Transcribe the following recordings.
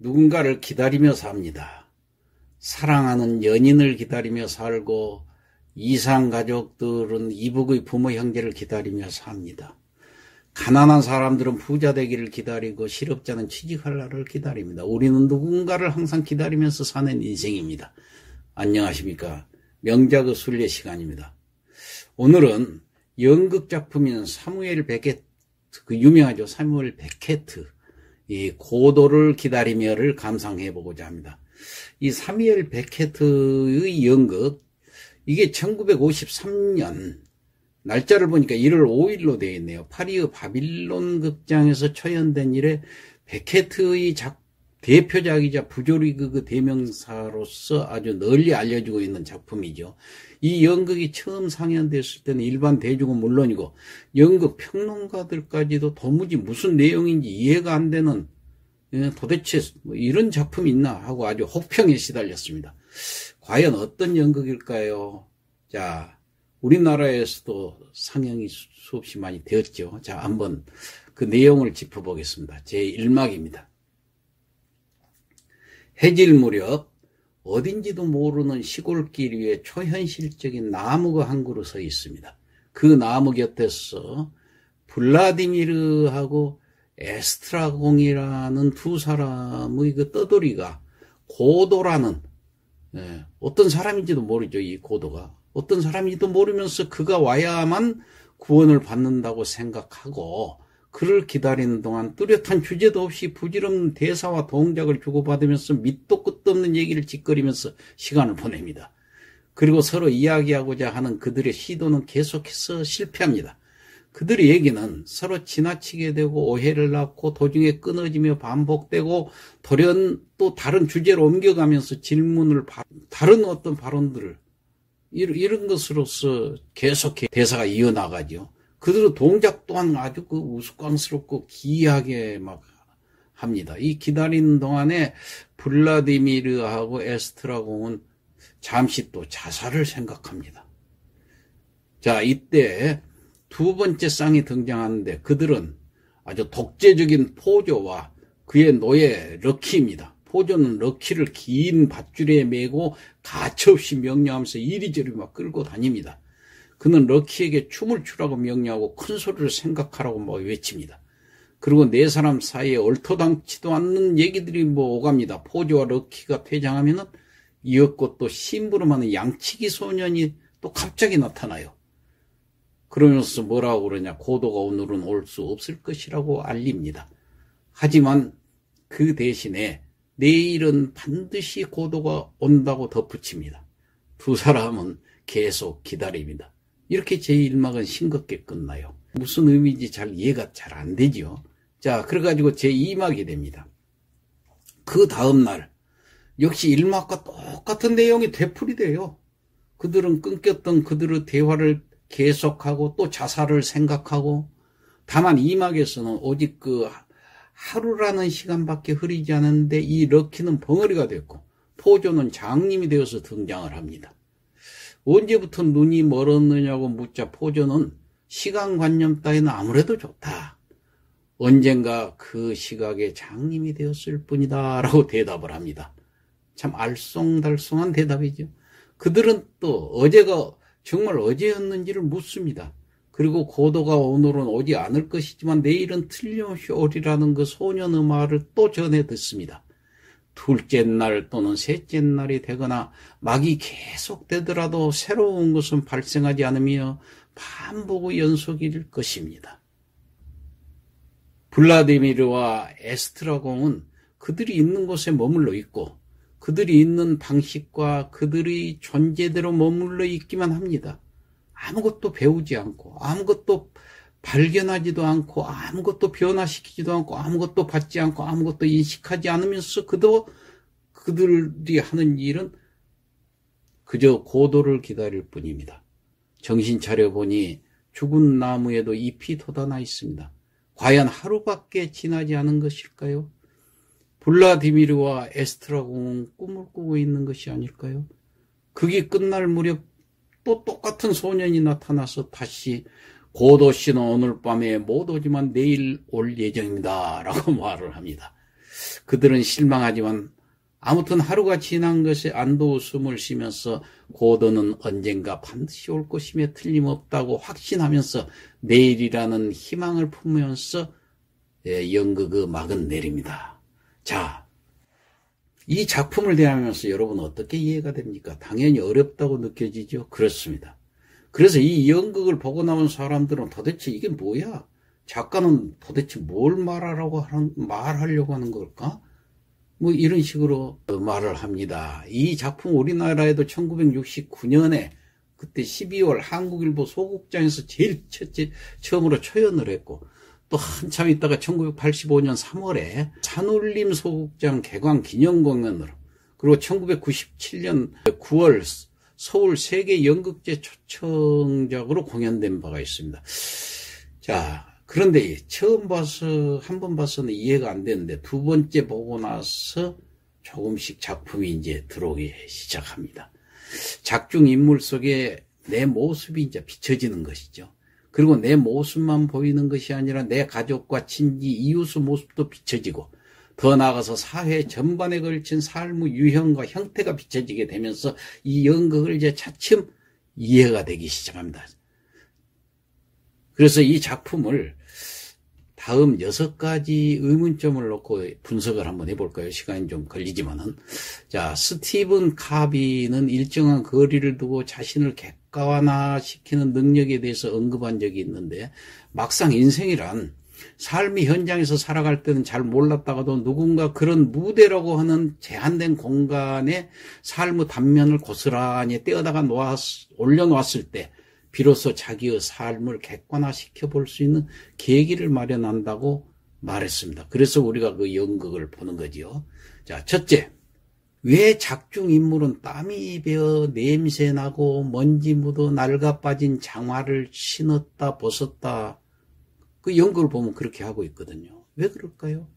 누군가를 기다리며 삽니다. 사랑하는 연인을 기다리며 살고 이상가족들은 이북의 부모 형제를 기다리며 삽니다. 가난한 사람들은 부자 되기를 기다리고 실업자는 취직할 날을 기다립니다. 우리는 누군가를 항상 기다리면서 사는 인생입니다. 안녕하십니까. 명작의 순례 시간입니다. 오늘은 연극작품인 사무엘 베케트, 유명하죠. 사무엘 베케트, 이 고도를 기다리며를 감상해보고자 합니다. 이 사무엘 베케트의 연극, 이게 1953년, 날짜를 보니까 1월 5일로 되어 있네요. 파리의 바빌론 극장에서 초연된 이래 베케트의 대표작이자 부조리극의 대명사로서 아주 널리 알려지고 있는 작품이죠. 이 연극이 처음 상연됐을 때는 일반 대중은 물론이고 연극 평론가들까지도 도무지 무슨 내용인지 이해가 안 되는, 도대체 뭐 이런 작품이 있나 하고 아주 혹평에 시달렸습니다. 과연 어떤 연극일까요? 자, 우리나라에서도 상영이 수없이 많이 되었죠. 자, 한번 그 내용을 짚어보겠습니다. 제1막입니다. 해질 무렵 어딘지도 모르는 시골길 위에 초현실적인 나무가 한 그루 서 있습니다. 그 나무 곁에서 블라디미르하고 에스트라공이라는 두 사람의 그 떠돌이가 고도라는, 어떤 사람인지도 모르죠. 이 고도가 어떤 사람인지도 모르면서 그가 와야만 구원을 받는다고 생각하고 그를 기다리는 동안 뚜렷한 주제도 없이 부질없는 대사와 동작을 주고받으면서 밑도 끝도 없는 얘기를 짓거리면서 시간을 보냅니다. 그리고 서로 이야기하고자 하는 그들의 시도는 계속해서 실패합니다. 그들의 얘기는 서로 지나치게 되고 오해를 낳고 도중에 끊어지며 반복되고 돌연 또 다른 주제로 옮겨가면서 질문을 다른 어떤 발언들을 이런 것으로서 계속 대사가 이어나가죠. 그들의 동작 또한 아주 그 우스꽝스럽고 기이하게 막 합니다. 이 기다리는 동안에 블라디미르하고 에스트라공은 잠시 또 자살을 생각합니다. 자, 이때 두 번째 쌍이 등장하는데 그들은 아주 독재적인 포조와 그의 노예 럭키입니다. 포조는 럭키를 긴 밧줄에 메고 가차없이 명령하면서 이리저리 막 끌고 다닙니다. 그는 럭키에게 춤을 추라고 명령하고 큰 소리를 생각하라고 뭐 외칩니다. 그리고 네 사람 사이에 얼토당치도 않는 얘기들이 뭐 오갑니다. 포조와 럭키가 퇴장하면은 이윽고 또 심부름하는 양치기 소년이 또 갑자기 나타나요. 그러면서 뭐라고 그러냐. 고도가 오늘은 올 수 없을 것이라고 알립니다. 하지만 그 대신에 내일은 반드시 고도가 온다고 덧붙입니다. 두 사람은 계속 기다립니다. 이렇게 제1막은 싱겁게 끝나요. 무슨 의미인지 잘 이해가 잘 안 되죠. 자, 그래가지고 제2막이 됩니다. 그 다음날 역시 1막과 똑같은 내용이 되풀이돼요. 그들은 끊겼던 그들의 대화를 계속하고 또 자살을 생각하고, 다만 2막에서는 오직 그 하루라는 시간밖에 흐리지 않았는데 이 럭키는 벙어리가 됐고 포조는 장님이 되어서 등장을 합니다. 언제부터 눈이 멀었느냐고 묻자 포조는 시간관념 따위는 아무래도 좋다. 언젠가 그 시각에 장님이 되었을 뿐이다 라고 대답을 합니다. 참 알쏭달쏭한 대답이죠. 그들은 또 어제가 정말 어제였는지를 묻습니다. 그리고 고도가 오늘은 오지 않을 것이지만 내일은 틀림없이 오리라는 그 소년의 말을 또 전해 듣습니다. 둘째 날 또는 셋째 날이 되거나 막이 계속되더라도 새로운 것은 발생하지 않으며 반복의 연속일 것입니다. 블라디미르와 에스트라공은 그들이 있는 곳에 머물러 있고 그들이 있는 방식과 그들의 존재대로 머물러 있기만 합니다. 아무것도 배우지 않고 아무것도 발견하지도 않고 아무것도 변화시키지도 않고 아무것도 받지 않고 아무것도 인식하지 않으면서 그들이 하는 일은 그저 고도를 기다릴 뿐입니다. 정신 차려보니 죽은 나무에도 잎이 돋아나 있습니다. 과연 하루밖에 지나지 않은 것일까요? 블라디미르와 에스트라공은 꿈을 꾸고 있는 것이 아닐까요? 그게 끝날 무렵 또 똑같은 소년이 나타나서 다시 고도 씨는 오늘 밤에 못 오지만 내일 올 예정입니다 라고 말을 합니다. 그들은 실망하지만 아무튼 하루가 지난 것에 안도 웃음을 쉬면서 고도는 언젠가 반드시 올 것임에 틀림없다고 확신하면서 내일이라는 희망을 품으면서 연극의 막은 내립니다. 자, 이 작품을 대하면서 여러분 어떻게 이해가 됩니까? 당연히 어렵다고 느껴지죠? 그렇습니다. 그래서 이 연극을 보고 나온 사람들은 도대체 이게 뭐야? 작가는 도대체 뭘 말하려고 하는 걸까? 뭐 이런 식으로 말을 합니다. 이 작품 우리나라에도 1969년에 그때 12월 한국일보 소극장에서 제일 처음으로 초연을 했고, 또 한참 있다가 1985년 3월에 산울림 소극장 개관 기념공연으로, 그리고 1997년 9월 서울 세계연극제 초청작으로 공연된 바가 있습니다. 자, 그런데 처음 봐서 한 번 봐서는 이해가 안 되는데 두 번째 보고 나서 조금씩 작품이 이제 들어오기 시작합니다. 작중 인물 속에 내 모습이 이제 비춰지는 것이죠. 그리고 내 모습만 보이는 것이 아니라 내 가족과 친지, 이웃의 모습도 비춰지고, 더 나아가서 사회 전반에 걸친 삶의 유형과 형태가 비춰지게 되면서 이 연극을 이제 차츰 이해가 되기 시작합니다. 그래서 이 작품을 다음 6가지 의문점을 놓고 분석을 한번 해볼까요? 시간이 좀 걸리지만은. 자, 스티븐 카비는 일정한 거리를 두고 자신을 객관화시키는 능력에 대해서 언급한 적이 있는데, 막상 인생이란 삶의 현장에서 살아갈 때는 잘 몰랐다가도 누군가 그런 무대라고 하는 제한된 공간에 삶의 단면을 고스란히 떼어다가 올려놓았을 때 비로소 자기의 삶을 객관화시켜 볼 수 있는 계기를 마련한다고 말했습니다. 그래서 우리가 그 연극을 보는 거지요. 자, 첫째, 왜 작중 인물은 땀이 배어 냄새나고 먼지 묻어 낡아 빠진 장화를 신었다 벗었다, 그 연극을 보면 그렇게 하고 있거든요. 왜 그럴까요?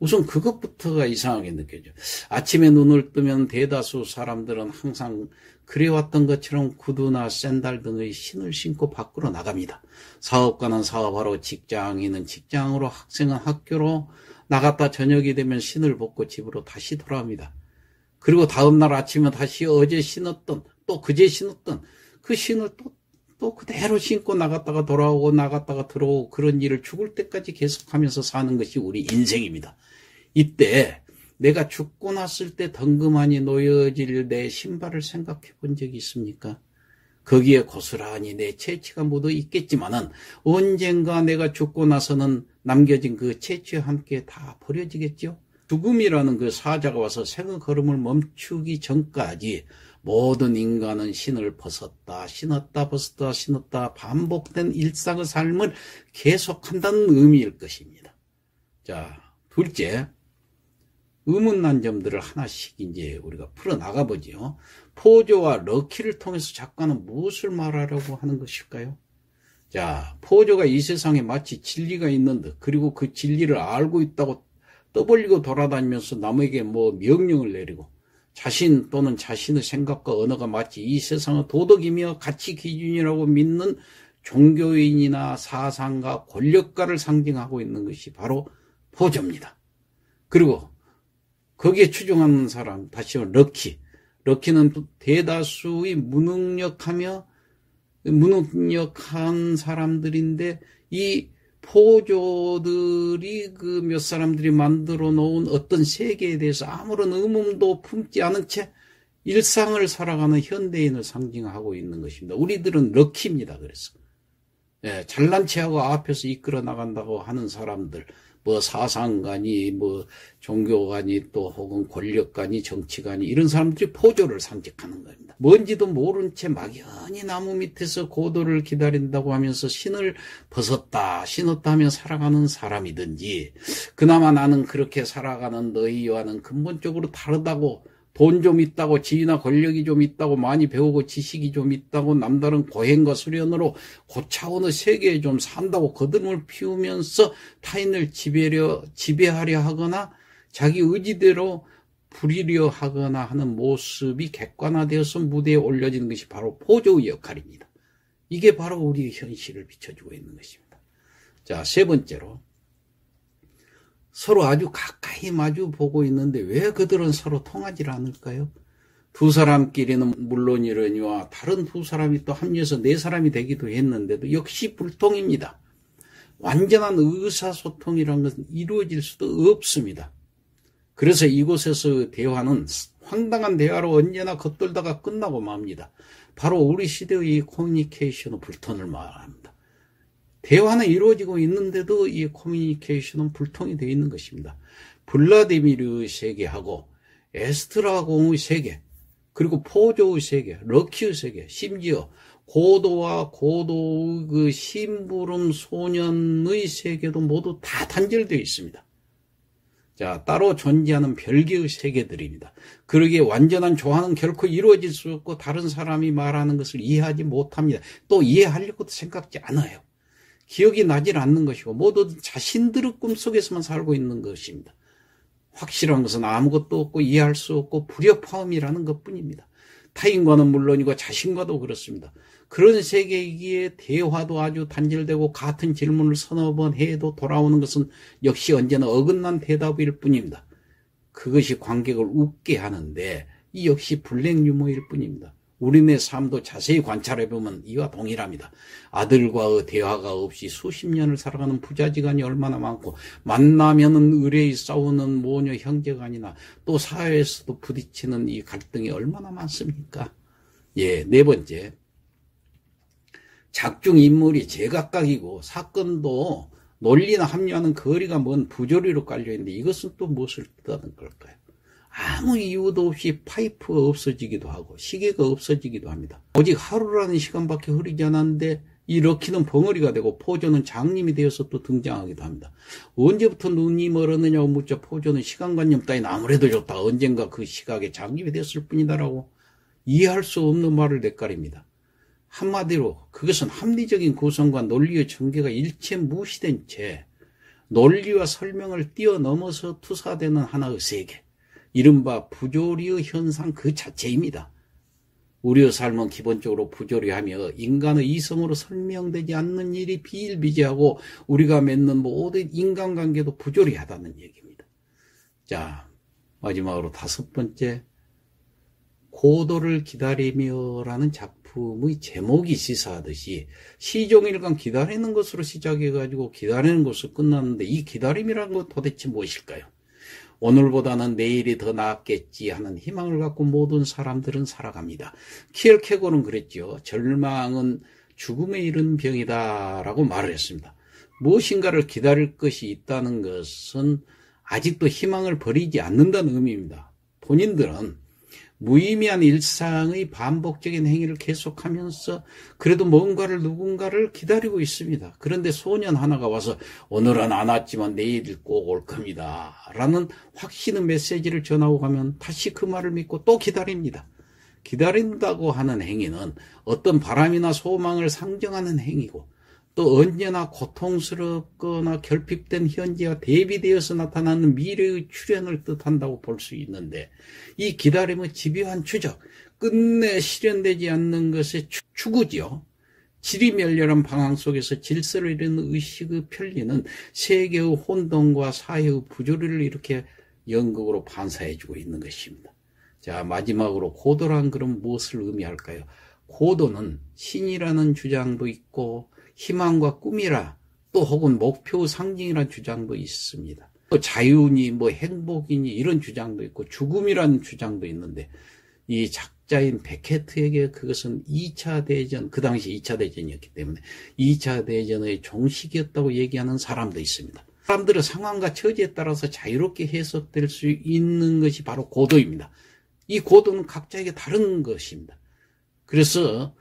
우선 그것부터가 이상하게 느껴져. 아침에 눈을 뜨면 대다수 사람들은 항상 그래왔던 것처럼 구두나 샌들 등의 신을 신고 밖으로 나갑니다. 사업가는 사업하러, 직장인은 직장으로, 학생은 학교로 나갔다 저녁이 되면 신을 벗고 집으로 다시 돌아옵니다. 그리고 다음날 아침에 다시 어제 신었던, 또 그제 신었던 그 신을 또 그대로 신고 나갔다가 돌아오고 나갔다가 들어오고, 그런 일을 죽을 때까지 계속하면서 사는 것이 우리 인생입니다. 이때 내가 죽고 났을 때 덩그마니 놓여질 내 신발을 생각해 본 적이 있습니까? 거기에 고스란히 내 체취가 묻어 있겠지만은 언젠가 내가 죽고 나서는 남겨진 그 체취와 함께 다 버려지겠죠? 죽음이라는 그 사자가 와서 생의 걸음을 멈추기 전까지 모든 인간은 신을 벗었다, 신었다, 벗었다, 신었다, 반복된 일상의 삶을 계속한다는 의미일 것입니다. 자, 둘째, 의문난 점들을 하나씩 이제 우리가 풀어나가 보죠. 포조와 럭키를 통해서 작가는 무엇을 말하려고 하는 것일까요? 자, 포조가 이 세상에 마치 진리가 있는 듯, 그리고 그 진리를 알고 있다고 떠벌리고 돌아다니면서 남에게 명령을 내리고, 자신 또는 자신의 생각과 언어가 마치 이 세상의 도덕이며 가치 기준이라고 믿는 종교인이나 사상가, 권력가를 상징하고 있는 것이 바로 포조입니다. 그리고 거기에 추종하는 사람, 다시 말해 럭키는 대다수의 무능력한 사람들인데, 이 포조들이 그 몇 사람들이 만들어 놓은 어떤 세계에 대해서 아무런 의문도 품지 않은 채 일상을 살아가는 현대인을 상징하고 있는 것입니다. 우리들은 럭키입니다. 그래서 잘난 체하고 앞에서 이끌어 나간다고 하는 사람들, 사상가니 종교가니 또 혹은 권력가니 정치가니, 이런 사람들이 포조를 상징하는 겁니다. 뭔지도 모른 채 막연히 나무 밑에서 고도를 기다린다고 하면서 신을 벗었다 신었다 하며 살아가는 사람이든지, 그나마 나는 그렇게 살아가는 너희와는 근본적으로 다르다고, 돈 좀 있다고, 지위나 권력이 좀 있다고, 많이 배우고 지식이 좀 있다고, 남다른 고행과 수련으로 고차원의 세계에 좀 산다고 거듭을 피우면서 타인을 지배하려 하거나 자기 의지대로 부리려 하거나 하는 모습이 객관화되어서 무대에 올려지는 것이 바로 포조의 역할입니다. 이게 바로 우리의 현실을 비춰주고 있는 것입니다. 자, 세 번째로, 서로 아주 가까이 마주 보고 있는데 왜 그들은 서로 통하지 않을까요? 두 사람끼리는 물론이러니와 다른 두 사람이 또 합류해서 네 사람이 되기도 했는데도 역시 불통입니다. 완전한 의사소통이라는 것은 이루어질 수도 없습니다. 그래서 이곳에서 대화는 황당한 대화로 언제나 겉돌다가 끝나고 맙니다. 바로 우리 시대의 커뮤니케이션의 불통을 말합니다. 대화는 이루어지고 있는데도 이 커뮤니케이션은 불통이 되어 있는 것입니다. 블라디미르 세계하고 에스트라공의 세계, 그리고 포조의 세계, 럭키의 세계, 심지어 고도와 고도의 그 심부름 소년의 세계도 모두 다 단절되어 있습니다. 자, 따로 존재하는 별개의 세계들입니다. 그러기에 완전한 조화는 결코 이루어질 수 없고 다른 사람이 말하는 것을 이해하지 못합니다. 또 이해하려고도 생각지 않아요. 기억이 나질 않는 것이고 모두 자신들의 꿈속에서만 살고 있는 것입니다. 확실한 것은 아무것도 없고 이해할 수 없고 불협화음이라는 것뿐입니다. 타인과는 물론이고 자신과도 그렇습니다. 그런 세계이기에 대화도 아주 단절되고 같은 질문을 서너 번 해도 돌아오는 것은 역시 언제나 어긋난 대답일 뿐입니다. 그것이 관객을 웃게 하는데 이 역시 블랙 유머일 뿐입니다. 우리네 삶도 자세히 관찰해보면 이와 동일합니다. 아들과의 대화가 없이 수십 년을 살아가는 부자지간이 얼마나 많고 만나면은 의뢰이 싸우는 모녀 형제간이나 또 사회에서도 부딪히는 이 갈등이 얼마나 많습니까? 예, 네 번째. 작중 인물이 제각각이고 사건도 논리나 합리와는 거리가 먼 부조리로 깔려있는데 이것은 또 무엇을 뜻하는 걸까요? 아무 이유도 없이 파이프가 없어지기도 하고 시계가 없어지기도 합니다. 오직 하루라는 시간밖에 흐르지 않았는데 이 럭키는 벙어리가 되고 포조는 장님이 되어서 또 등장하기도 합니다. 언제부터 눈이 멀었느냐고 묻자 포조는 시간관념 따위는 아무래도 좋다. 언젠가 그 시각에 장님이 되었을 뿐이다라고 이해할 수 없는 말을 내까립니다. 한마디로 그것은 합리적인 구성과 논리의 전개가 일체 무시된 채 논리와 설명을 뛰어넘어서 투사되는 하나의 세계, 이른바 부조리의 현상 그 자체입니다. 우리의 삶은 기본적으로 부조리하며 인간의 이성으로 설명되지 않는 일이 비일비재하고 우리가 맺는 모든 인간관계도 부조리하다는 얘기입니다. 자, 마지막으로 다섯 번째, 고도를 기다리며라는 작품의 제목이 시사하듯이 시종일관 기다리는 것으로 시작해가지고 기다리는 것으로 끝났는데 이 기다림이라는 건 도대체 무엇일까요? 오늘보다는 내일이 더 나았겠지 하는 희망을 갖고 모든 사람들은 살아갑니다. 키엘케고는 그랬죠. 절망은 죽음에 이른 병이다 라고 말을 했습니다. 무엇인가를 기다릴 것이 있다는 것은 아직도 희망을 버리지 않는다는 의미입니다. 본인들은 무의미한 일상의 반복적인 행위를 계속하면서 그래도 누군가를 기다리고 있습니다. 그런데 소년 하나가 와서 오늘은 안 왔지만 내일 꼭 올 겁니다 라는 확신의 메시지를 전하고 가면 다시 그 말을 믿고 또 기다립니다. 기다린다고 하는 행위는 어떤 바람이나 소망을 상정하는 행위고 또 언제나 고통스럽거나 결핍된 현재와 대비되어서 나타나는 미래의 출현을 뜻한다고 볼 수 있는데 이 기다림의 집요한 추적, 끝내 실현되지 않는 것의 추구지요. 지리멸렬한 방황 속에서 질서를 이루는 의식의 편리는 세계의 혼돈과 사회의 부조리를 이렇게 연극으로 반사해주고 있는 것입니다. 자, 마지막으로 고도란 그럼 무엇을 의미할까요? 고도는 신이라는 주장도 있고 희망과 꿈이라 또 혹은 목표의 상징이라는 주장도 있습니다. 또 자유니 행복이니 이런 주장도 있고 죽음이라는 주장도 있는데 이 작자인 베케트에게 그것은 2차 대전, 그 당시 2차 대전이었기 때문에 2차 대전의 종식이었다고 얘기하는 사람도 있습니다. 사람들의 상황과 처지에 따라서 자유롭게 해석될 수 있는 것이 바로 고도입니다. 이 고도는 각자에게 다른 것입니다. 그래서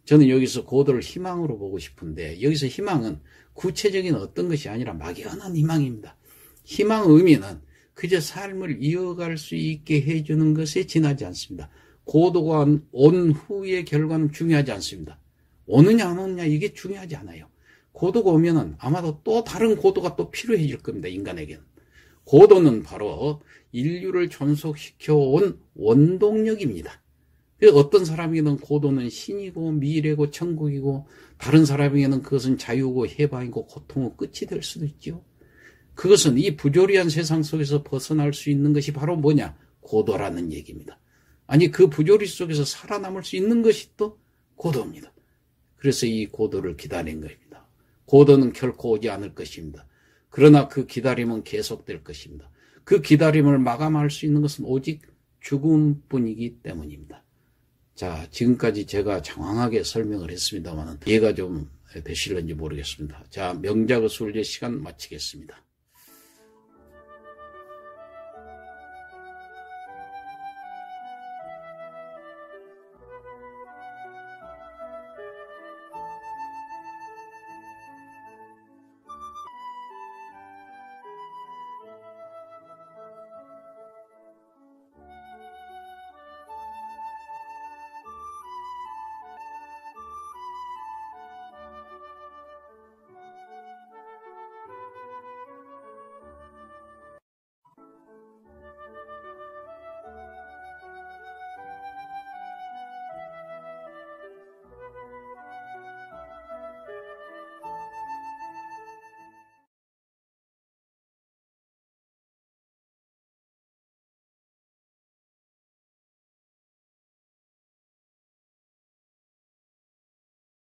저는 여기서 고도를 희망으로 보고 싶은데 여기서 희망은 구체적인 어떤 것이 아니라 막연한 희망입니다. 희망의 의미는 그저 삶을 이어갈 수 있게 해주는 것에 지나지 않습니다. 고도가 온 후의 결과는 중요하지 않습니다. 오느냐 안 오느냐 이게 중요하지 않아요. 고도가 오면은 아마도 또 다른 고도가 또 필요해질 겁니다. 인간에게는. 고도는 바로 인류를 존속시켜온 원동력입니다. 어떤 사람에게는 고도는 신이고 미래고 천국이고 다른 사람에게는 그것은 자유고 해방이고 고통의 끝이 될 수도 있죠. 그것은 이 부조리한 세상 속에서 벗어날 수 있는 것이 바로 뭐냐? 고도라는 얘기입니다. 아니 그 부조리 속에서 살아남을 수 있는 것이 또 고도입니다. 그래서 이 고도를 기다린 겁니다. 고도는 결코 오지 않을 것입니다. 그러나 그 기다림은 계속될 것입니다. 그 기다림을 마감할 수 있는 것은 오직 죽음뿐이기 때문입니다. 자, 지금까지 제가 장황하게 설명을 했습니다만 이해가 좀 되실는지 모르겠습니다. 자, 명작의 순례 시간 마치겠습니다.